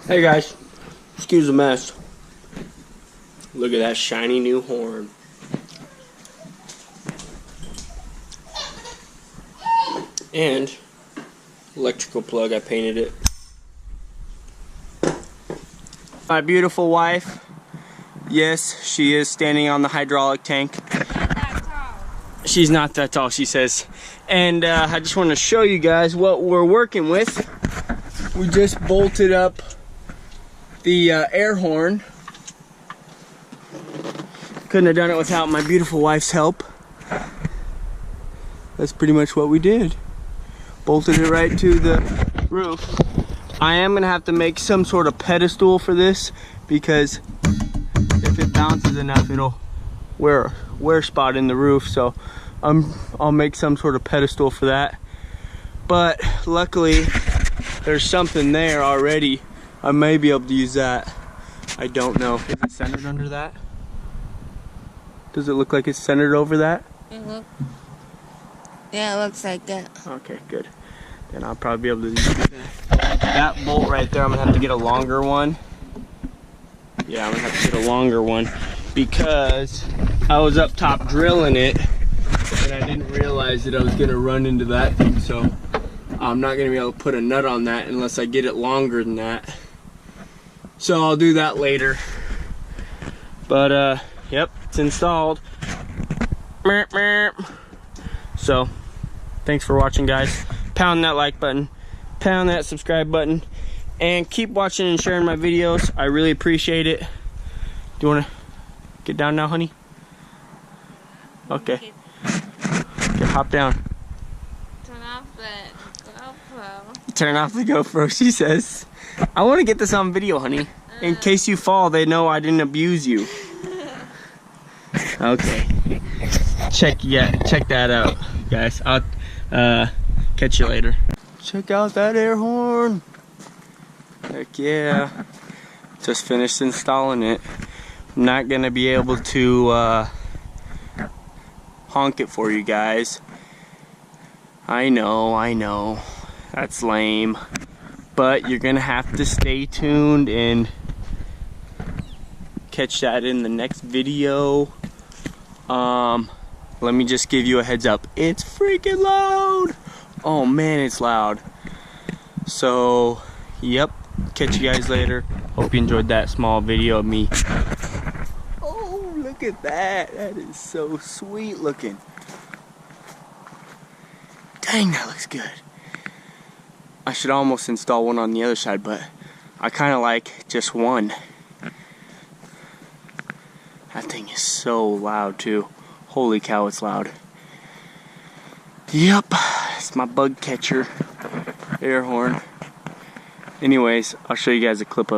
Hey guys, excuse the mess. Look at that shiny new horn. And electrical plug, I painted it. My beautiful wife, yes, she is standing on the hydraulic tank. She's not that tall, she says. And I just want to show you guys what we're working with. We just bolted up the air horn. Couldn't have done it without my beautiful wife's help. That's pretty much what we did. Bolted it right to the roof. I am gonna have to make some sort of pedestal for this because if it bounces enough, it'll wear spot in the roof. So I'll make some sort of pedestal for that. But luckily, there's something there already. I may be able to use that. I don't know. Is it centered under that? Does it look like it's centered over that? Mm-hmm. Yeah, it looks like that. Okay, good. Then I'll probably be able to use that bolt right there. I'm gonna have to get a longer one. Yeah, I'm gonna have to get a longer one because I was up top drilling it and I didn't realize that I was gonna run into that thing. So I'm not gonna be able to put a nut on that unless I get it longer than that. So I'll do that later. But yep, it's installed. So thanks for watching, guys. Pound that like button, pound that subscribe button, and keep watching and sharing my videos. I really appreciate it. Do you want to get down now, honey? Okay. Okay, hop down. Turn off the GoPro. Turn off the GoPro, she says. I want to get this on video, honey. In case you fall, they know I didn't abuse you. Okay. Check that out, guys. I'll catch you later. Check out that air horn. Heck yeah. Just finished installing it. I'm not gonna be able to honk it for you guys. I know. That's lame. But you're gonna have to stay tuned and catch that in the next video. Let me just give you a heads up. It's freaking loud. Oh man, it's loud. So, yep. Catch you guys later. Hope you enjoyed that small video of me. Oh, look at that. That is so sweet looking. Dang, that looks good. I should almost install one on the other side, but I kind of like just one. That thing is so loud too. Holy cow, it's loud. Yep, it's my bug catcher air horn. Anyways, I'll show you guys a clip of